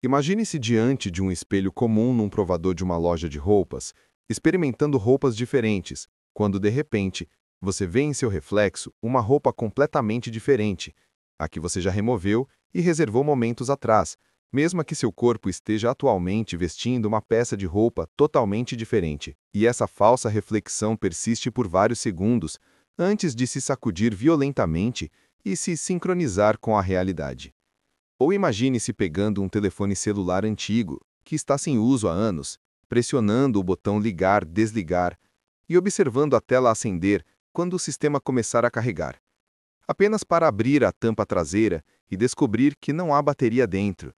Imagine-se diante de um espelho comum num provador de uma loja de roupas, experimentando roupas diferentes, quando de repente você vê em seu reflexo uma roupa completamente diferente, a que você já removeu e reservou momentos atrás, mesmo que seu corpo esteja atualmente vestindo uma peça de roupa totalmente diferente. E essa falsa reflexão persiste por vários segundos, antes de se sacudir violentamente e se sincronizar com a realidade. Ou imagine-se pegando um telefone celular antigo, que está sem uso há anos, pressionando o botão ligar, desligar e observando a tela acender quando o sistema começar a carregar. Apenas para abrir a tampa traseira e descobrir que não há bateria dentro,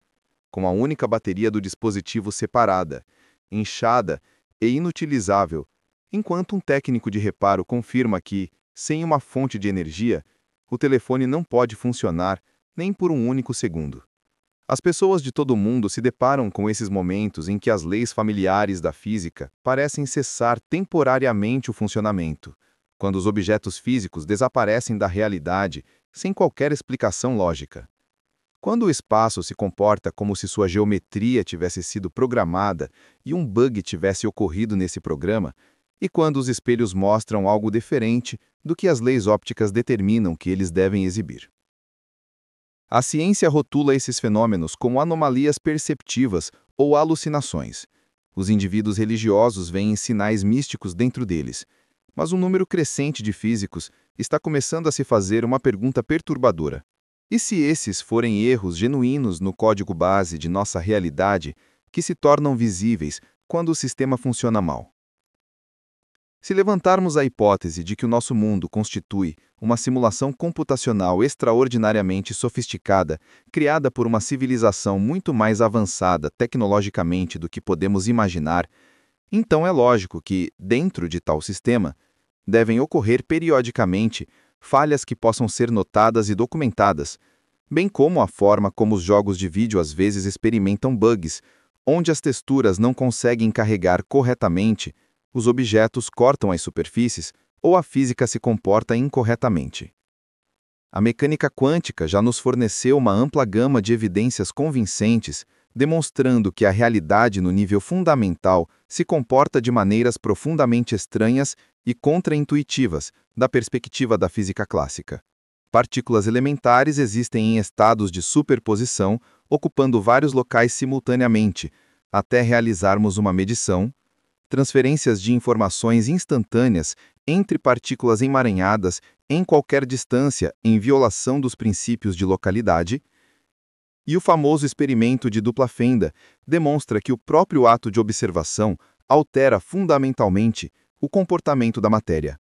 com a única bateria do dispositivo separada, inchada e inutilizável, enquanto um técnico de reparo confirma que, sem uma fonte de energia, o telefone não pode funcionar nem por um único segundo. As pessoas de todo o mundo se deparam com esses momentos em que as leis familiares da física parecem cessar temporariamente o funcionamento, quando os objetos físicos desaparecem da realidade sem qualquer explicação lógica. Quando o espaço se comporta como se sua geometria tivesse sido programada e um bug tivesse ocorrido nesse programa, e quando os espelhos mostram algo diferente do que as leis ópticas determinam que eles devem exibir. A ciência rotula esses fenômenos como anomalias perceptivas ou alucinações. Os indivíduos religiosos veem sinais místicos dentro deles, mas um número crescente de físicos está começando a se fazer uma pergunta perturbadora. E se esses forem erros genuínos no código base de nossa realidade que se tornam visíveis quando o sistema funciona mal? Se levantarmos a hipótese de que o nosso mundo constitui uma simulação computacional extraordinariamente sofisticada, criada por uma civilização muito mais avançada tecnologicamente do que podemos imaginar, então é lógico que, dentro de tal sistema, devem ocorrer periodicamente falhas que possam ser notadas e documentadas, bem como a forma como os jogos de vídeo às vezes experimentam bugs, onde as texturas não conseguem carregar corretamente, os objetos cortam as superfícies ou a física se comporta incorretamente. A mecânica quântica já nos forneceu uma ampla gama de evidências convincentes, demonstrando que a realidade no nível fundamental se comporta de maneiras profundamente estranhas e contraintuitivas da perspectiva da física clássica. Partículas elementares existem em estados de superposição, ocupando vários locais simultaneamente, até realizarmos uma medição, transferências de informações instantâneas entre partículas emaranhadas em qualquer distância em violação dos princípios de localidade, e o famoso experimento de dupla fenda demonstra que o próprio ato de observação altera fundamentalmente o comportamento da matéria.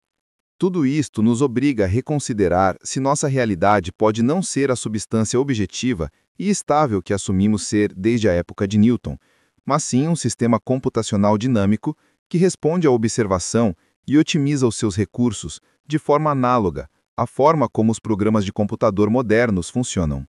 Tudo isto nos obriga a reconsiderar se nossa realidade pode não ser a substância objetiva e estável que assumimos ser desde a época de Newton, mas sim um sistema computacional dinâmico que responde à observação e otimiza os seus recursos de forma análoga à forma como os programas de computador modernos funcionam.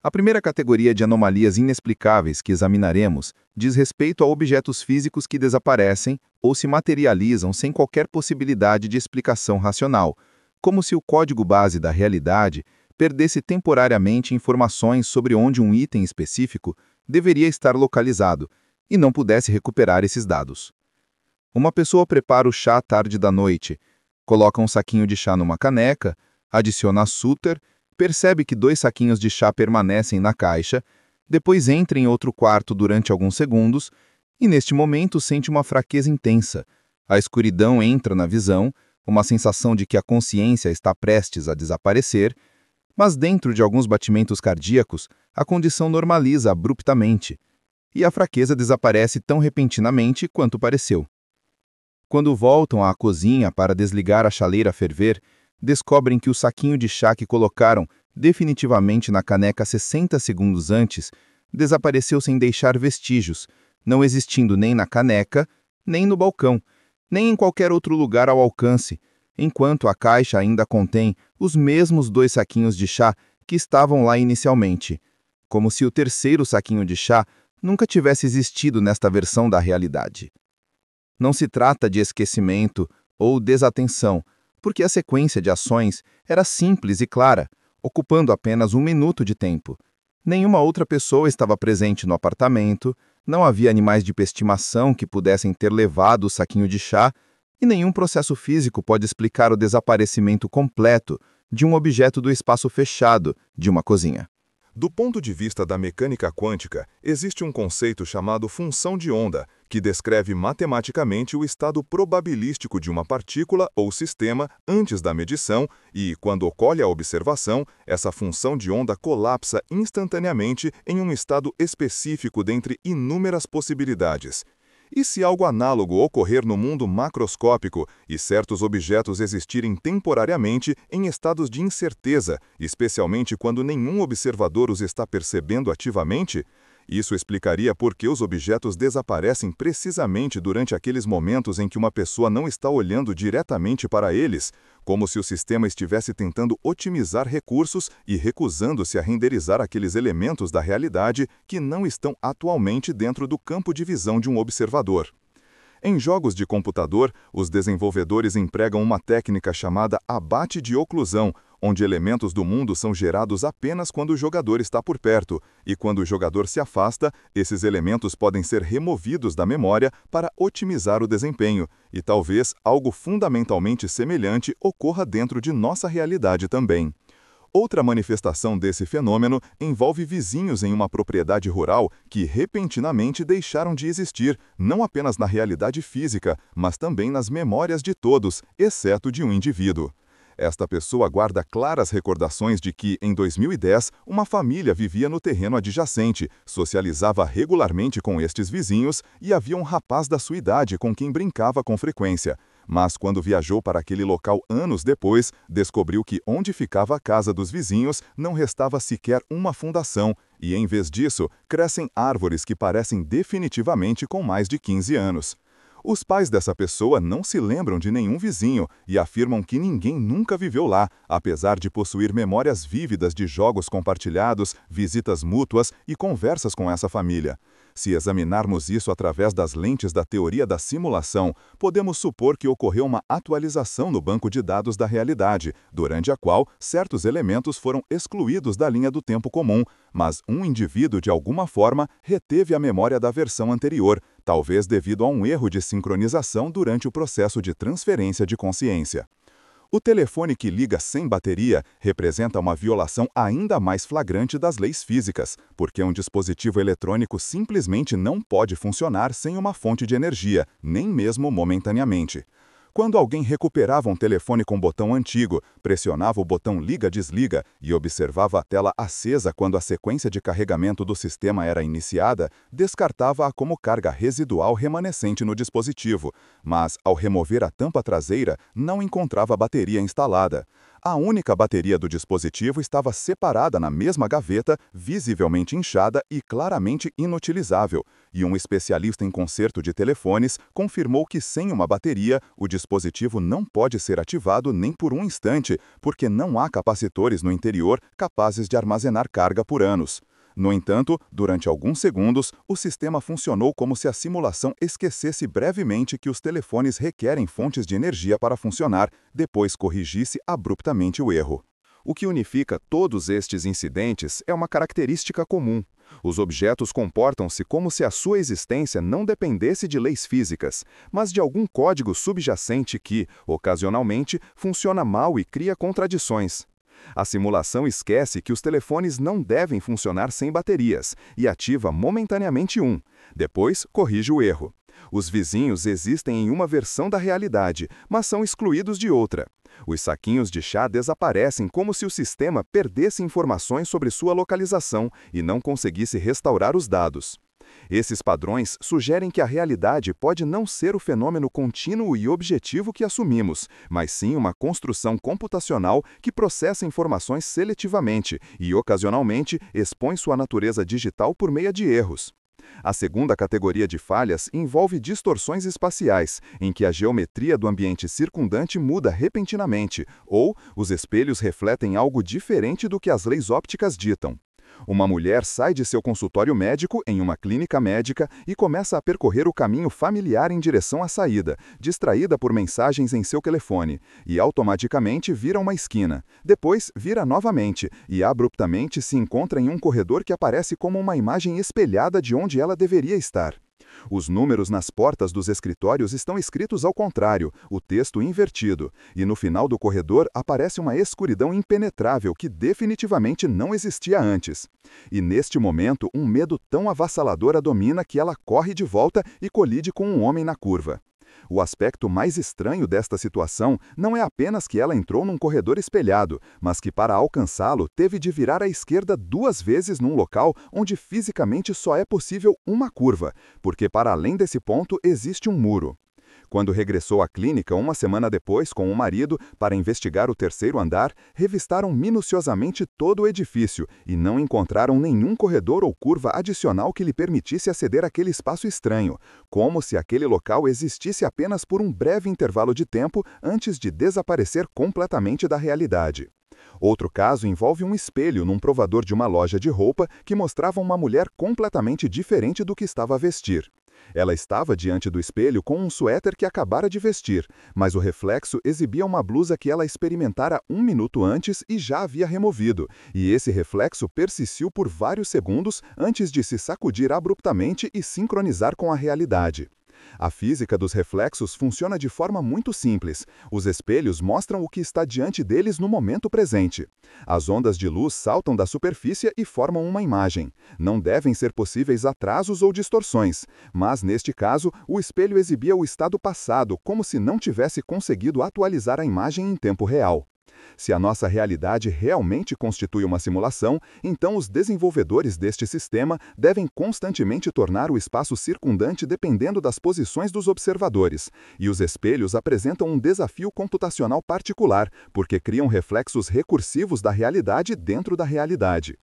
A primeira categoria de anomalias inexplicáveis que examinaremos diz respeito a objetos físicos que desaparecem ou se materializam sem qualquer possibilidade de explicação racional, como se o código base da realidade perdesse temporariamente informações sobre onde um item específico deveria estar localizado e não pudesse recuperar esses dados. Uma pessoa prepara o chá à tarde da noite, coloca um saquinho de chá numa caneca, adiciona açúcar, percebe que 2 saquinhos de chá permanecem na caixa, depois entra em outro quarto durante alguns segundos e, neste momento, sente uma fraqueza intensa. A escuridão entra na visão, uma sensação de que a consciência está prestes a desaparecer, mas dentro de alguns batimentos cardíacos, a condição normaliza abruptamente, e a fraqueza desaparece tão repentinamente quanto pareceu. Quando voltam à cozinha para desligar a chaleira a ferver, descobrem que o saquinho de chá que colocaram definitivamente na caneca 60 segundos antes desapareceu sem deixar vestígios, não existindo nem na caneca, nem no balcão, nem em qualquer outro lugar ao alcance, enquanto a caixa ainda contém os mesmos 2 saquinhos de chá que estavam lá inicialmente, como se o terceiro saquinho de chá nunca tivesse existido nesta versão da realidade. Não se trata de esquecimento ou desatenção, porque a sequência de ações era simples e clara, ocupando apenas 1 minuto de tempo. Nenhuma outra pessoa estava presente no apartamento, não havia animais de estimação que pudessem ter levado o saquinho de chá, e nenhum processo físico pode explicar o desaparecimento completo de um objeto do espaço fechado de uma cozinha. Do ponto de vista da mecânica quântica, existe um conceito chamado função de onda, que descreve matematicamente o estado probabilístico de uma partícula ou sistema antes da medição e, quando ocorre a observação, essa função de onda colapsa instantaneamente em um estado específico dentre inúmeras possibilidades. E se algo análogo ocorrer no mundo macroscópico e certos objetos existirem temporariamente em estados de incerteza, especialmente quando nenhum observador os está percebendo ativamente? Isso explicaria por que os objetos desaparecem precisamente durante aqueles momentos em que uma pessoa não está olhando diretamente para eles, como se o sistema estivesse tentando otimizar recursos e recusando-se a renderizar aqueles elementos da realidade que não estão atualmente dentro do campo de visão de um observador. Em jogos de computador, os desenvolvedores empregam uma técnica chamada abate de oclusão, onde elementos do mundo são gerados apenas quando o jogador está por perto, e quando o jogador se afasta, esses elementos podem ser removidos da memória para otimizar o desempenho, e talvez algo fundamentalmente semelhante ocorra dentro de nossa realidade também. Outra manifestação desse fenômeno envolve vizinhos em uma propriedade rural que repentinamente deixaram de existir, não apenas na realidade física, mas também nas memórias de todos, exceto de um indivíduo. Esta pessoa guarda claras recordações de que, em 2010, uma família vivia no terreno adjacente, socializava regularmente com estes vizinhos e havia um rapaz da sua idade com quem brincava com frequência. Mas quando viajou para aquele local anos depois, descobriu que onde ficava a casa dos vizinhos não restava sequer uma fundação e, em vez disso, crescem árvores que parecem definitivamente com mais de 15 anos. Os pais dessa pessoa não se lembram de nenhum vizinho e afirmam que ninguém nunca viveu lá, apesar de possuir memórias vívidas de jogos compartilhados, visitas mútuas e conversas com essa família. Se examinarmos isso através das lentes da teoria da simulação, podemos supor que ocorreu uma atualização no banco de dados da realidade, durante a qual certos elementos foram excluídos da linha do tempo comum, mas um indivíduo de alguma forma reteve a memória da versão anterior, talvez devido a um erro de sincronização durante o processo de transferência de consciência. O telefone que liga sem bateria representa uma violação ainda mais flagrante das leis físicas, porque um dispositivo eletrônico simplesmente não pode funcionar sem uma fonte de energia, nem mesmo momentaneamente. Quando alguém recuperava um telefone com botão antigo, pressionava o botão liga-desliga e observava a tela acesa quando a sequência de carregamento do sistema era iniciada, descartava-a como carga residual remanescente no dispositivo, mas, ao remover a tampa traseira, não encontrava a bateria instalada. A única bateria do dispositivo estava separada na mesma gaveta, visivelmente inchada e claramente inutilizável, e um especialista em conserto de telefones confirmou que sem uma bateria, o dispositivo não pode ser ativado nem por um instante, porque não há capacitores no interior capazes de armazenar carga por anos. No entanto, durante alguns segundos, o sistema funcionou como se a simulação esquecesse brevemente que os telefones requerem fontes de energia para funcionar, depois corrigisse abruptamente o erro. O que unifica todos estes incidentes é uma característica comum. Os objetos comportam-se como se a sua existência não dependesse de leis físicas, mas de algum código subjacente que, ocasionalmente, funciona mal e cria contradições. A simulação esquece que os telefones não devem funcionar sem baterias e ativa momentaneamente um. Depois, corrige o erro. Os vizinhos existem em uma versão da realidade, mas são excluídos de outra. Os saquinhos de chá desaparecem como se o sistema perdesse informações sobre sua localização e não conseguisse restaurar os dados. Esses padrões sugerem que a realidade pode não ser o fenômeno contínuo e objetivo que assumimos, mas sim uma construção computacional que processa informações seletivamente e, ocasionalmente, expõe sua natureza digital por meio de erros. A segunda categoria de falhas envolve distorções espaciais, em que a geometria do ambiente circundante muda repentinamente, ou os espelhos refletem algo diferente do que as leis ópticas ditam. Uma mulher sai de seu consultório médico em uma clínica médica e começa a percorrer o caminho familiar em direção à saída, distraída por mensagens em seu telefone, e automaticamente vira uma esquina. Depois, vira novamente e abruptamente se encontra em um corredor que aparece como uma imagem espelhada de onde ela deveria estar. Os números nas portas dos escritórios estão escritos ao contrário, o texto invertido, e no final do corredor aparece uma escuridão impenetrável que definitivamente não existia antes. E neste momento, um medo tão avassalador a domina que ela corre de volta e colide com um homem na curva. O aspecto mais estranho desta situação não é apenas que ela entrou num corredor espelhado, mas que para alcançá-lo teve de virar à esquerda 2 vezes num local onde fisicamente só é possível uma curva, porque para além desse ponto existe um muro. Quando regressou à clínica uma semana depois com o marido para investigar o 3º andar, revistaram minuciosamente todo o edifício e não encontraram nenhum corredor ou curva adicional que lhe permitisse aceder àquele espaço estranho, como se aquele local existisse apenas por um breve intervalo de tempo antes de desaparecer completamente da realidade. Outro caso envolve um espelho num provador de uma loja de roupa que mostrava uma mulher completamente diferente do que estava a vestir. Ela estava diante do espelho com um suéter que acabara de vestir, mas o reflexo exibia uma blusa que ela experimentara 1 minuto antes e já havia removido, e esse reflexo persistiu por vários segundos antes de se sacudir abruptamente e sincronizar com a realidade. A física dos reflexos funciona de forma muito simples. Os espelhos mostram o que está diante deles no momento presente. As ondas de luz saltam da superfície e formam uma imagem. Não devem ser possíveis atrasos ou distorções, mas neste caso, o espelho exibia o estado passado, como se não tivesse conseguido atualizar a imagem em tempo real. Se a nossa realidade realmente constitui uma simulação, então os desenvolvedores deste sistema devem constantemente tornar o espaço circundante dependendo das posições dos observadores, e os espelhos apresentam um desafio computacional particular, porque criam reflexos recursivos da realidade dentro da realidade.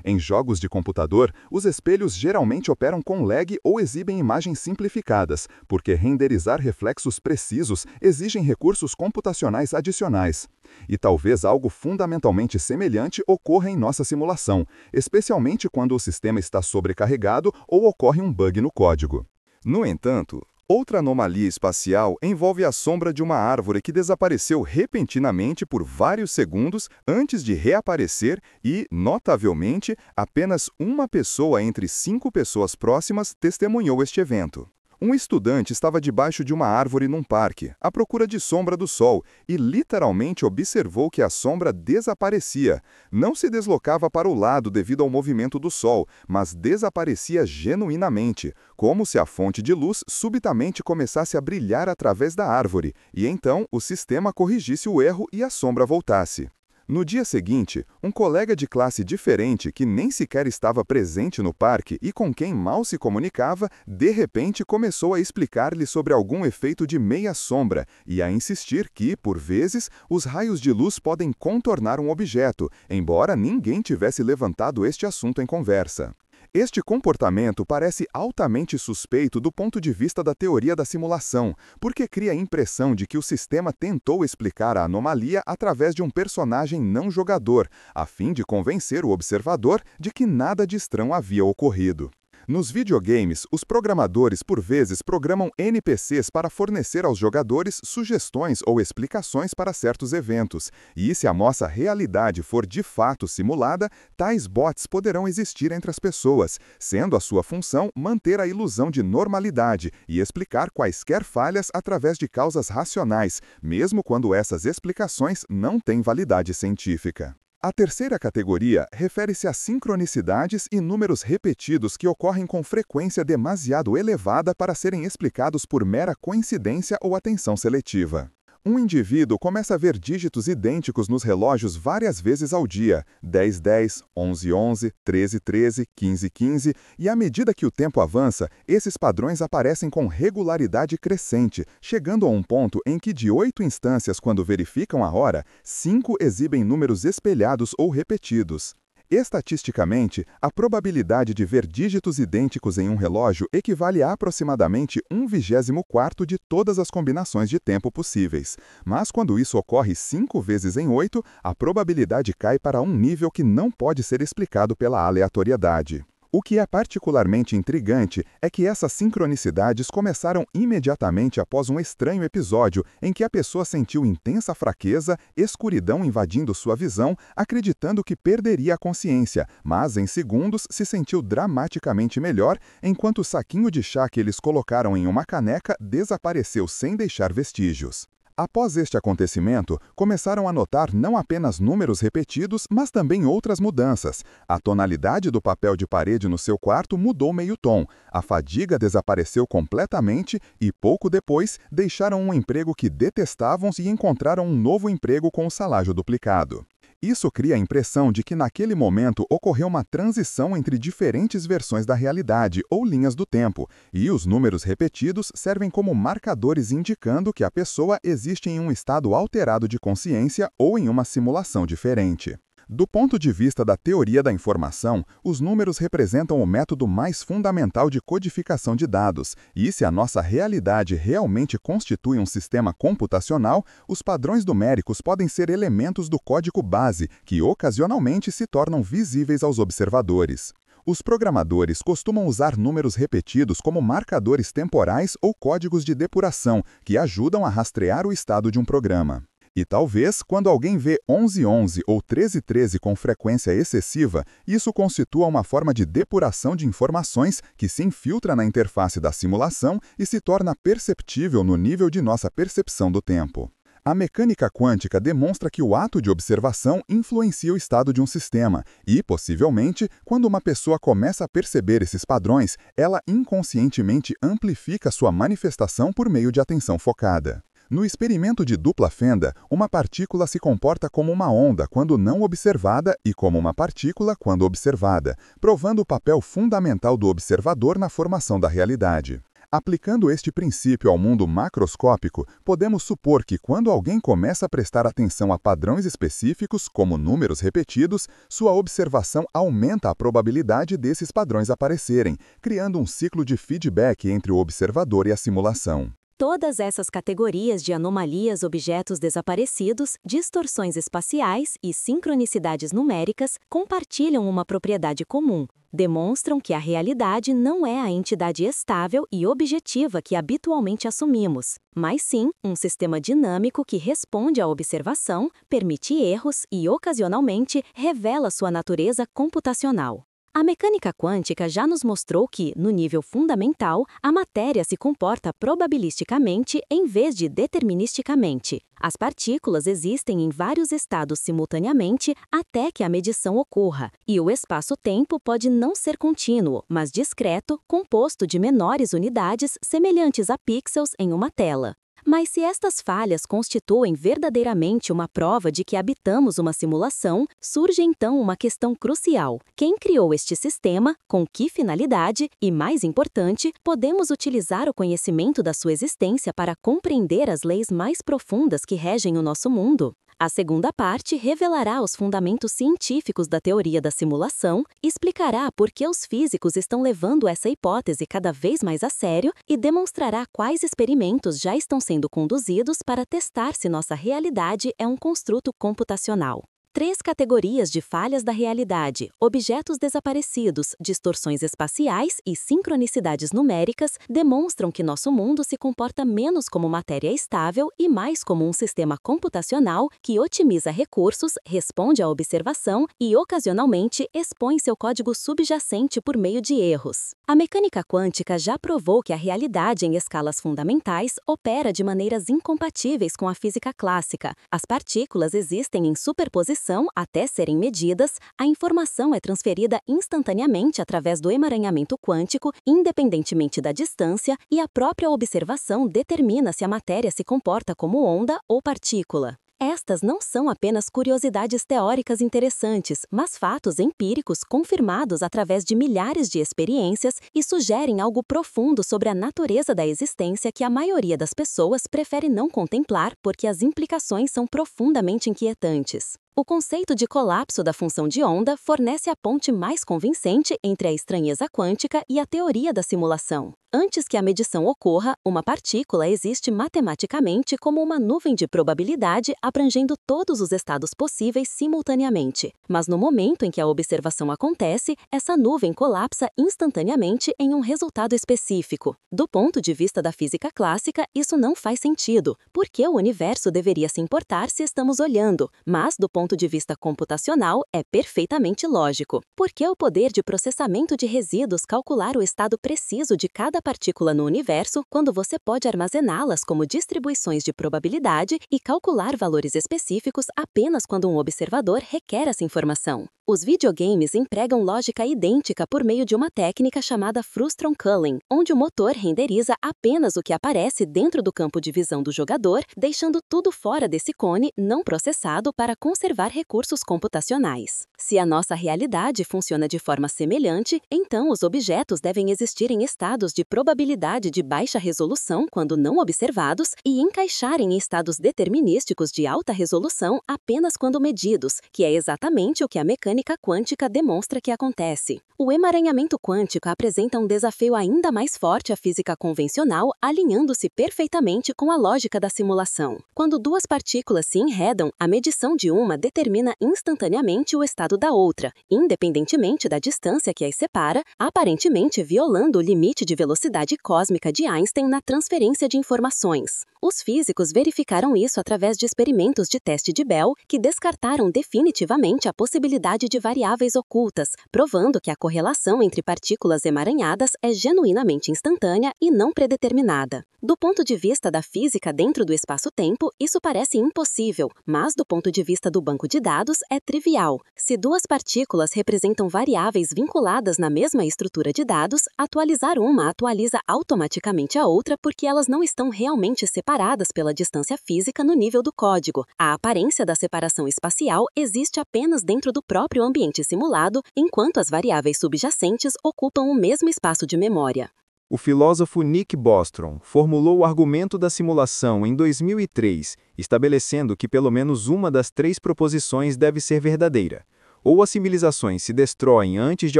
Em jogos de computador, os espelhos geralmente operam com lag ou exibem imagens simplificadas, porque renderizar reflexos precisos exigem recursos computacionais adicionais. E talvez algo fundamentalmente semelhante ocorra em nossa simulação, especialmente quando o sistema está sobrecarregado ou ocorre um bug no código. No entanto, outra anomalia espacial envolve a sombra de uma árvore que desapareceu repentinamente por vários segundos antes de reaparecer e, notavelmente, apenas uma pessoa entre 5 pessoas próximas testemunhou este evento. Um estudante estava debaixo de uma árvore num parque, à procura de sombra do sol, e literalmente observou que a sombra desaparecia. Não se deslocava para o lado devido ao movimento do sol, mas desaparecia genuinamente, como se a fonte de luz subitamente começasse a brilhar através da árvore, e então o sistema corrigisse o erro e a sombra voltasse. No dia seguinte, um colega de classe diferente que nem sequer estava presente no parque e com quem mal se comunicava, de repente começou a explicar-lhe sobre algum efeito de meia-sombra e a insistir que, por vezes, os raios de luz podem contornar um objeto, embora ninguém tivesse levantado este assunto em conversa. Este comportamento parece altamente suspeito do ponto de vista da teoria da simulação, porque cria a impressão de que o sistema tentou explicar a anomalia através de um personagem não jogador, a fim de convencer o observador de que nada de estranho havia ocorrido. Nos videogames, os programadores por vezes programam NPCs para fornecer aos jogadores sugestões ou explicações para certos eventos, e se a nossa realidade for de fato simulada, tais bots poderão existir entre as pessoas, sendo a sua função manter a ilusão de normalidade e explicar quaisquer falhas através de causas racionais, mesmo quando essas explicações não têm validade científica. A terceira categoria refere-se a sincronicidades e números repetidos que ocorrem com frequência demasiado elevada para serem explicados por mera coincidência ou atenção seletiva. Um indivíduo começa a ver dígitos idênticos nos relógios várias vezes ao dia, 10:10, 11:11, 13:13, 15:15, e à medida que o tempo avança, esses padrões aparecem com regularidade crescente, chegando a um ponto em que de 8 instâncias quando verificam a hora, 5 exibem números espelhados ou repetidos. Estatisticamente, a probabilidade de ver dígitos idênticos em um relógio equivale a aproximadamente 1/24 de todas as combinações de tempo possíveis. Mas quando isso ocorre 5 vezes em 8, a probabilidade cai para um nível que não pode ser explicado pela aleatoriedade. O que é particularmente intrigante é que essas sincronicidades começaram imediatamente após um estranho episódio em que a pessoa sentiu intensa fraqueza, escuridão invadindo sua visão, acreditando que perderia a consciência, mas em segundos se sentiu dramaticamente melhor, enquanto o saquinho de chá que eles colocaram em uma caneca desapareceu sem deixar vestígios. Após este acontecimento, começaram a notar não apenas números repetidos, mas também outras mudanças. A tonalidade do papel de parede no seu quarto mudou meio tom, a fadiga desapareceu completamente e, pouco depois, deixaram um emprego que detestavam e encontraram um novo emprego com o salário duplicado. Isso cria a impressão de que naquele momento ocorreu uma transição entre diferentes versões da realidade ou linhas do tempo, e os números repetidos servem como marcadores indicando que a pessoa existe em um estado alterado de consciência ou em uma simulação diferente. Do ponto de vista da teoria da informação, os números representam o método mais fundamental de codificação de dados, e se a nossa realidade realmente constitui um sistema computacional, os padrões numéricos podem ser elementos do código base, que ocasionalmente se tornam visíveis aos observadores. Os programadores costumam usar números repetidos como marcadores temporais ou códigos de depuração, que ajudam a rastrear o estado de um programa. E talvez, quando alguém vê 1111 ou 1313 com frequência excessiva, isso constitua uma forma de depuração de informações que se infiltra na interface da simulação e se torna perceptível no nível de nossa percepção do tempo. A mecânica quântica demonstra que o ato de observação influencia o estado de um sistema e, possivelmente, quando uma pessoa começa a perceber esses padrões, ela inconscientemente amplifica sua manifestação por meio de atenção focada. No experimento de dupla fenda, uma partícula se comporta como uma onda quando não observada e como uma partícula quando observada, provando o papel fundamental do observador na formação da realidade. Aplicando este princípio ao mundo macroscópico, podemos supor que quando alguém começa a prestar atenção a padrões específicos, como números repetidos, sua observação aumenta a probabilidade desses padrões aparecerem, criando um ciclo de feedback entre o observador e a simulação. Todas essas categorias de anomalias, objetos desaparecidos, distorções espaciais e sincronicidades numéricas compartilham uma propriedade comum. Demonstram que a realidade não é a entidade estável e objetiva que habitualmente assumimos, mas sim um sistema dinâmico que responde à observação, permite erros e, ocasionalmente, revela sua natureza computacional. A mecânica quântica já nos mostrou que, no nível fundamental, a matéria se comporta probabilisticamente em vez de deterministicamente. As partículas existem em vários estados simultaneamente até que a medição ocorra, e o espaço-tempo pode não ser contínuo, mas discreto, composto de menores unidades semelhantes a pixels em uma tela. Mas se estas falhas constituem verdadeiramente uma prova de que habitamos uma simulação, surge então uma questão crucial. Quem criou este sistema, com que finalidade e, mais importante, podemos utilizar o conhecimento da sua existência para compreender as leis mais profundas que regem o nosso mundo? A segunda parte revelará os fundamentos científicos da teoria da simulação, explicará por que os físicos estão levando essa hipótese cada vez mais a sério e demonstrará quais experimentos já estão sendo conduzidos para testar se nossa realidade é um construto computacional. 3 categorias de falhas da realidade: objetos desaparecidos, distorções espaciais e sincronicidades numéricas demonstram que nosso mundo se comporta menos como matéria estável e mais como um sistema computacional que otimiza recursos, responde à observação e, ocasionalmente, expõe seu código subjacente por meio de erros. A mecânica quântica já provou que a realidade em escalas fundamentais opera de maneiras incompatíveis com a física clássica. As partículas existem em superposição até serem medidas, a informação é transferida instantaneamente através do emaranhamento quântico, independentemente da distância, e a própria observação determina se a matéria se comporta como onda ou partícula. Estas não são apenas curiosidades teóricas interessantes, mas fatos empíricos confirmados através de milhares de experiências e sugerem algo profundo sobre a natureza da existência que a maioria das pessoas prefere não contemplar porque as implicações são profundamente inquietantes. O conceito de colapso da função de onda fornece a ponte mais convincente entre a estranheza quântica e a teoria da simulação. Antes que a medição ocorra, uma partícula existe matematicamente como uma nuvem de probabilidade abrangendo todos os estados possíveis simultaneamente. Mas no momento em que a observação acontece, essa nuvem colapsa instantaneamente em um resultado específico. Do ponto de vista da física clássica, isso não faz sentido, porque o universo deveria se importar se estamos olhando, mas do ponto de vista computacional é perfeitamente lógico. Porque o poder de processamento de resíduos calcular o estado preciso de cada partícula no universo quando você pode armazená-las como distribuições de probabilidade e calcular valores específicos apenas quando um observador requer essa informação. Os videogames empregam lógica idêntica por meio de uma técnica chamada frustrum culling, onde o motor renderiza apenas o que aparece dentro do campo de visão do jogador, deixando tudo fora desse cone não processado para conservar recursos computacionais. Se a nossa realidade funciona de forma semelhante, então os objetos devem existir em estados de probabilidade de baixa resolução quando não observados e encaixarem em estados determinísticos de alta resolução apenas quando medidos, que é exatamente o que a mecânica quântica demonstra que acontece. O emaranhamento quântico apresenta um desafio ainda mais forte à física convencional, alinhando-se perfeitamente com a lógica da simulação. Quando duas partículas se enredam, a medição de uma determina instantaneamente o estado da outra, independentemente da distância que as separa, aparentemente violando o limite de velocidade cósmica de Einstein na transferência de informações. Os físicos verificaram isso através de experimentos de teste de Bell, que descartaram definitivamente a possibilidade de variáveis ocultas, provando que a correlação entre partículas emaranhadas é genuinamente instantânea e não predeterminada. Do ponto de vista da física dentro do espaço-tempo, isso parece impossível, mas do ponto de vista do banco de dados, é trivial. Se duas partículas representam variáveis vinculadas na mesma estrutura de dados, atualizar uma atualiza automaticamente a outra porque elas não estão realmente separadas pela distância física no nível do código. A aparência da separação espacial existe apenas dentro do próprio ambiente simulado, enquanto as variáveis subjacentes ocupam o mesmo espaço de memória. O filósofo Nick Bostrom formulou o argumento da simulação em 2003, estabelecendo que pelo menos uma das três proposições deve ser verdadeira. Ou as civilizações se destroem antes de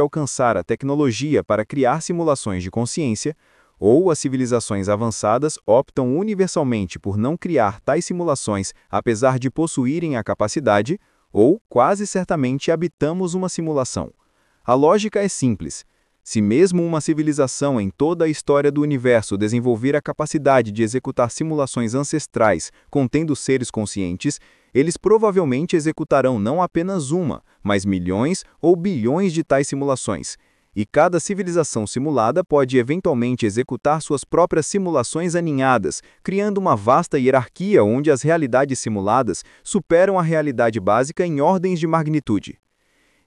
alcançar a tecnologia para criar simulações de consciência, ou as civilizações avançadas optam universalmente por não criar tais simulações apesar de possuírem a capacidade, ou, quase certamente, habitamos uma simulação. A lógica é simples. Se mesmo uma civilização em toda a história do universo desenvolver a capacidade de executar simulações ancestrais contendo seres conscientes, eles provavelmente executarão não apenas uma, mas milhões ou bilhões de tais simulações. E cada civilização simulada pode eventualmente executar suas próprias simulações aninhadas, criando uma vasta hierarquia onde as realidades simuladas superam a realidade básica em ordens de magnitude.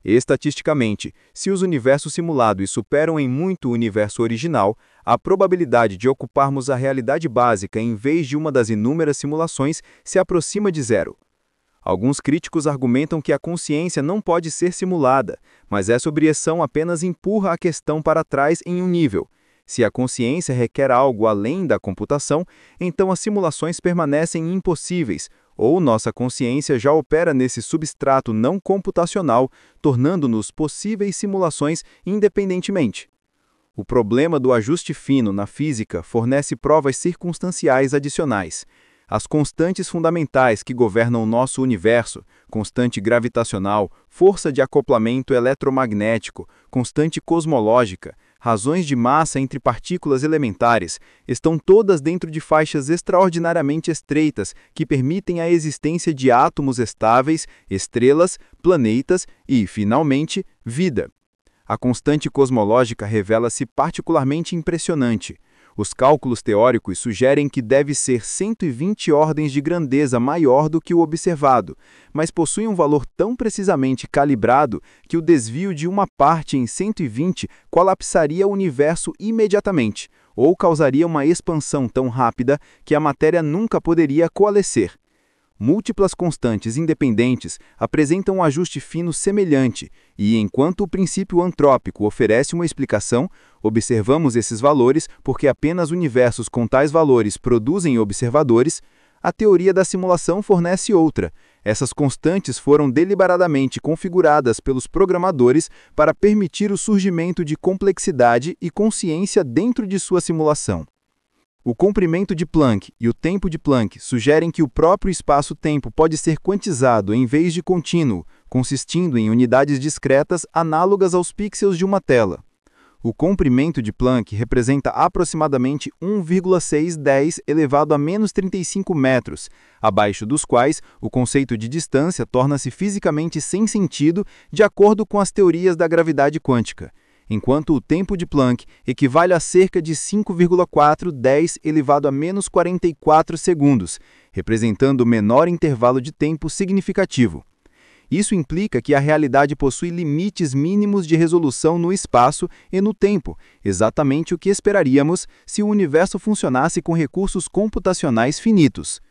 Estatisticamente, se os universos simulados superam em muito o universo original, a probabilidade de ocuparmos a realidade básica em vez de uma das inúmeras simulações se aproxima de zero. Alguns críticos argumentam que a consciência não pode ser simulada, mas essa objeção apenas empurra a questão para trás em um nível. Se a consciência requer algo além da computação, então as simulações permanecem impossíveis, ou nossa consciência já opera nesse substrato não computacional, tornando-nos possíveis simulações independentemente. O problema do ajuste fino na física fornece provas circunstanciais adicionais. As constantes fundamentais que governam o nosso universo, constante gravitacional, força de acoplamento eletromagnético, constante cosmológica, razões de massa entre partículas elementares, estão todas dentro de faixas extraordinariamente estreitas que permitem a existência de átomos estáveis, estrelas, planetas e, finalmente, vida. A constante cosmológica revela-se particularmente impressionante. Os cálculos teóricos sugerem que deve ser 120 ordens de grandeza maior do que o observado, mas possui um valor tão precisamente calibrado que o desvio de uma parte em 120 colapsaria o universo imediatamente, ou causaria uma expansão tão rápida que a matéria nunca poderia coalescer. Múltiplas constantes independentes apresentam um ajuste fino semelhante, e enquanto o princípio antrópico oferece uma explicação, observamos esses valores porque apenas universos com tais valores produzem observadores, a teoria da simulação fornece outra. Essas constantes foram deliberadamente configuradas pelos programadores para permitir o surgimento de complexidade e consciência dentro de sua simulação. O comprimento de Planck e o tempo de Planck sugerem que o próprio espaço-tempo pode ser quantizado em vez de contínuo, consistindo em unidades discretas análogas aos pixels de uma tela. O comprimento de Planck representa aproximadamente 1,610 elevado a menos 35 metros, abaixo dos quais o conceito de distância torna-se fisicamente sem sentido de acordo com as teorias da gravidade quântica, enquanto o tempo de Planck equivale a cerca de 5,410 elevado a menos 44 segundos, representando o menor intervalo de tempo significativo. Isso implica que a realidade possui limites mínimos de resolução no espaço e no tempo, exatamente o que esperaríamos se o universo funcionasse com recursos computacionais finitos.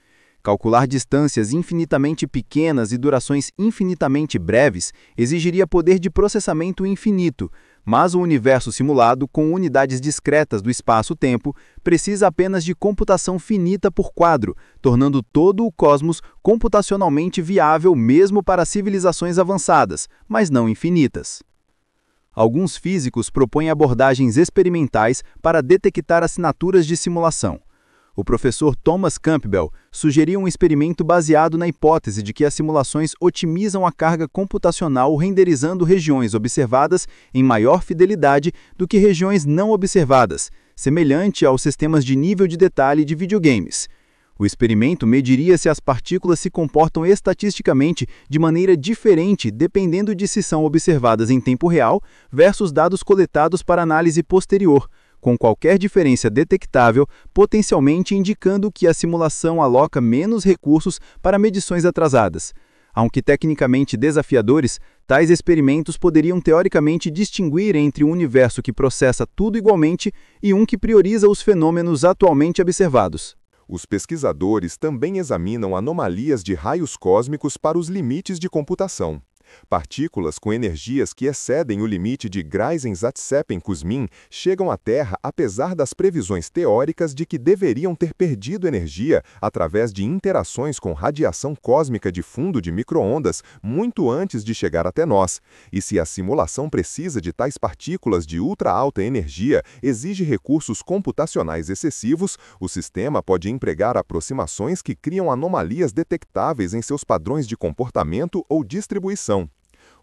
Calcular distâncias infinitamente pequenas e durações infinitamente breves exigiria poder de processamento infinito, mas o universo simulado, com unidades discretas do espaço-tempo, precisa apenas de computação finita por quadro, tornando todo o cosmos computacionalmente viável mesmo para civilizações avançadas, mas não infinitas. Alguns físicos propõem abordagens experimentais para detectar assinaturas de simulação. O professor Thomas Campbell sugeriu um experimento baseado na hipótese de que as simulações otimizam a carga computacional renderizando regiões observadas em maior fidelidade do que regiões não observadas, semelhante aos sistemas de nível de detalhe de videogames. O experimento mediria se as partículas se comportam estatisticamente de maneira diferente dependendo de se são observadas em tempo real versus dados coletados para análise posterior, com qualquer diferença detectável, potencialmente indicando que a simulação aloca menos recursos para medições atrasadas. Aunque tecnicamente desafiadores, tais experimentos poderiam teoricamente distinguir entre um universo que processa tudo igualmente e um que prioriza os fenômenos atualmente observados. Os pesquisadores também examinam anomalias de raios cósmicos para os limites de computação. Partículas com energias que excedem o limite de Greisen-Zatsepin-Kuzmin chegam à Terra apesar das previsões teóricas de que deveriam ter perdido energia através de interações com radiação cósmica de fundo de micro-ondas muito antes de chegar até nós. E se a simulação precisa de tais partículas de ultra-alta energia exige recursos computacionais excessivos, o sistema pode empregar aproximações que criam anomalias detectáveis em seus padrões de comportamento ou distribuição.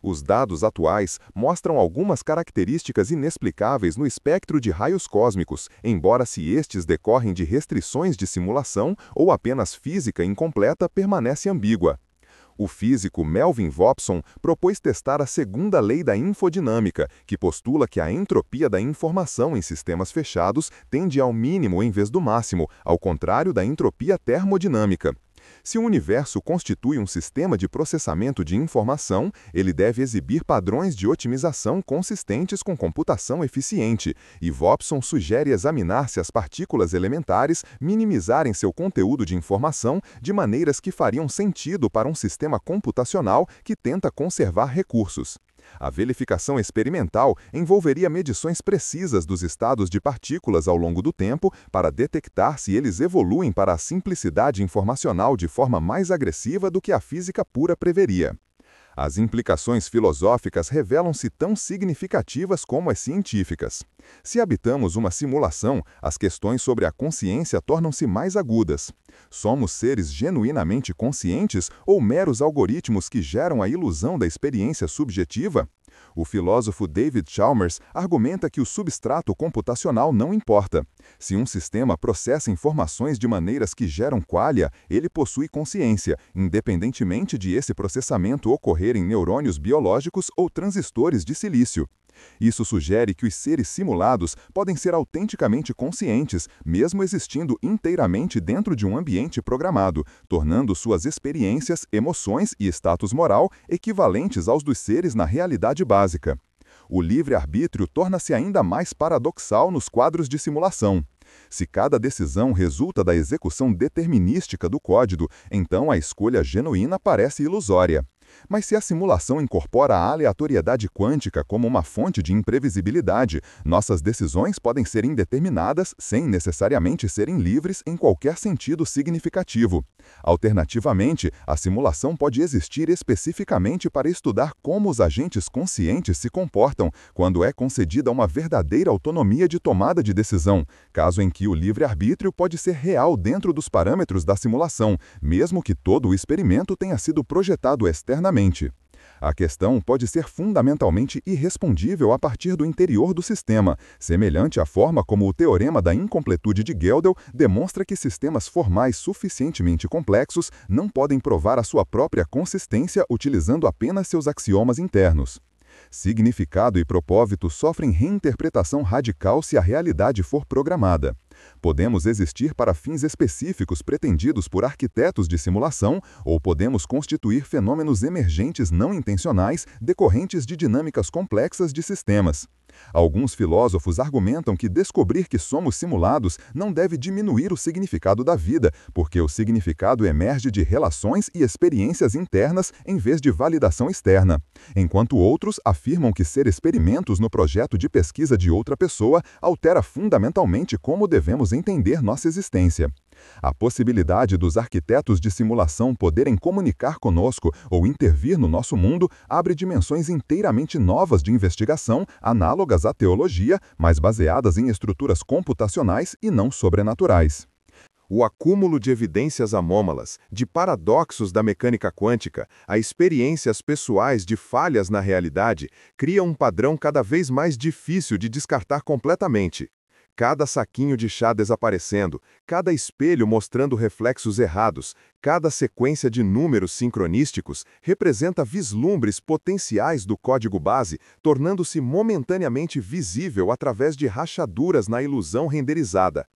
Os dados atuais mostram algumas características inexplicáveis no espectro de raios cósmicos, embora se estes decorrem de restrições de simulação ou apenas física incompleta permanece ambígua. O físico Melvin Vopson propôs testar a segunda lei da infodinâmica, que postula que a entropia da informação em sistemas fechados tende ao mínimo em vez do máximo, ao contrário da entropia termodinâmica. Se o universo constitui um sistema de processamento de informação, ele deve exibir padrões de otimização consistentes com computação eficiente, e Vopson sugere examinar se as partículas elementares minimizarem seu conteúdo de informação de maneiras que fariam sentido para um sistema computacional que tenta conservar recursos. A verificação experimental envolveria medições precisas dos estados de partículas ao longo do tempo para detectar se eles evoluem para a simplicidade informacional de forma mais agressiva do que a física pura preveria. As implicações filosóficas revelam-se tão significativas como as científicas. Se habitamos uma simulação, as questões sobre a consciência tornam-se mais agudas. Somos seres genuinamente conscientes ou meros algoritmos que geram a ilusão da experiência subjetiva? O filósofo David Chalmers argumenta que o substrato computacional não importa. Se um sistema processa informações de maneiras que geram qualia, ele possui consciência, independentemente de esse processamento ocorrer em neurônios biológicos ou transistores de silício. Isso sugere que os seres simulados podem ser autenticamente conscientes, mesmo existindo inteiramente dentro de um ambiente programado, tornando suas experiências, emoções e status moral equivalentes aos dos seres na realidade básica. O livre-arbítrio torna-se ainda mais paradoxal nos quadros de simulação. Se cada decisão resulta da execução determinística do código, então a escolha genuína parece ilusória. Mas se a simulação incorpora a aleatoriedade quântica como uma fonte de imprevisibilidade, nossas decisões podem ser indeterminadas sem necessariamente serem livres em qualquer sentido significativo. Alternativamente, a simulação pode existir especificamente para estudar como os agentes conscientes se comportam quando é concedida uma verdadeira autonomia de tomada de decisão, caso em que o livre-arbítrio pode ser real dentro dos parâmetros da simulação, mesmo que todo o experimento tenha sido projetado externamente. A questão pode ser fundamentalmente irrespondível a partir do interior do sistema, semelhante à forma como o teorema da incompletude de Gödel demonstra que sistemas formais suficientemente complexos não podem provar a sua própria consistência utilizando apenas seus axiomas internos. Significado e propósito sofrem reinterpretação radical se a realidade for programada. Podemos existir para fins específicos pretendidos por arquitetos de simulação, ou podemos constituir fenômenos emergentes não intencionais decorrentes de dinâmicas complexas de sistemas. Alguns filósofos argumentam que descobrir que somos simulados não deve diminuir o significado da vida, porque o significado emerge de relações e experiências internas em vez de validação externa, enquanto outros afirmam que ser experimentos no projeto de pesquisa de outra pessoa altera fundamentalmente como devemos entender nossa existência. A possibilidade dos arquitetos de simulação poderem comunicar conosco ou intervir no nosso mundo abre dimensões inteiramente novas de investigação, análogas à teologia, mas baseadas em estruturas computacionais e não sobrenaturais. O acúmulo de evidências anômalas, de paradoxos da mecânica quântica, a experiências pessoais de falhas na realidade, cria um padrão cada vez mais difícil de descartar completamente. Cada saquinho de chá desaparecendo, cada espelho mostrando reflexos errados, cada sequência de números sincronísticos representa vislumbres potenciais do código base, tornando-se momentaneamente visível através de rachaduras na ilusão renderizada.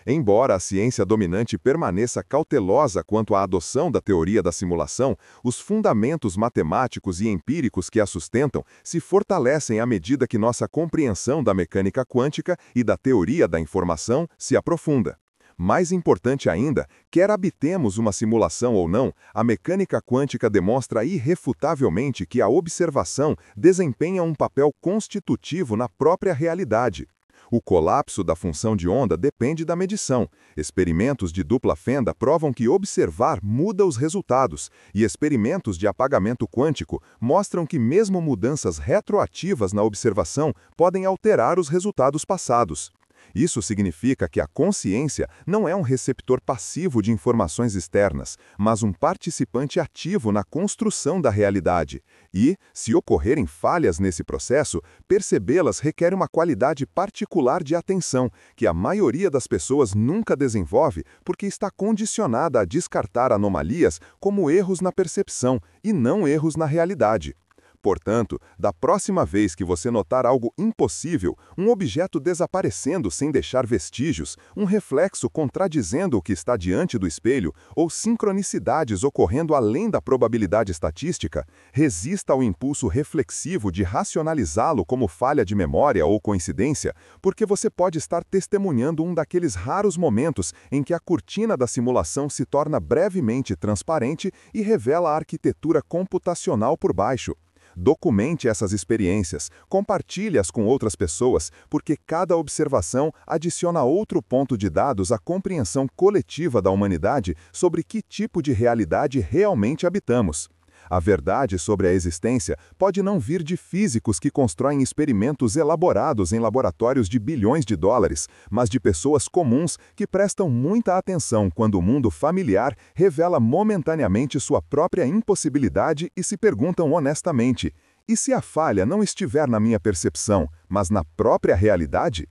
Embora a ciência dominante permaneça cautelosa quanto à adoção da teoria da simulação, os fundamentos matemáticos e empíricos que a sustentam se fortalecem à medida que nossa compreensão da mecânica quântica e da teoria da informação se aprofunda. Mais importante ainda, quer habitemos uma simulação ou não, a mecânica quântica demonstra irrefutavelmente que a observação desempenha um papel constitutivo na própria realidade. O colapso da função de onda depende da medição. Experimentos de dupla fenda provam que observar muda os resultados, e experimentos de apagamento quântico mostram que mesmo mudanças retroativas na observação podem alterar os resultados passados. Isso significa que a consciência não é um receptor passivo de informações externas, mas um participante ativo na construção da realidade. E, se ocorrerem falhas nesse processo, percebê-las requer uma qualidade particular de atenção, que a maioria das pessoas nunca desenvolve porque está condicionada a descartar anomalias como erros na percepção e não erros na realidade. Portanto, da próxima vez que você notar algo impossível, um objeto desaparecendo sem deixar vestígios, um reflexo contradizendo o que está diante do espelho, ou sincronicidades ocorrendo além da probabilidade estatística, resista ao impulso reflexivo de racionalizá-lo como falha de memória ou coincidência, porque você pode estar testemunhando um daqueles raros momentos em que a cortina da simulação se torna brevemente transparente e revela a arquitetura computacional por baixo. Documente essas experiências, compartilhe-as com outras pessoas, porque cada observação adiciona outro ponto de dados à compreensão coletiva da humanidade sobre que tipo de realidade realmente habitamos. A verdade sobre a existência pode não vir de físicos que constroem experimentos elaborados em laboratórios de bilhões de dólares, mas de pessoas comuns que prestam muita atenção quando o mundo familiar revela momentaneamente sua própria impossibilidade e se perguntam honestamente: e se a falha não estiver na minha percepção, mas na própria realidade?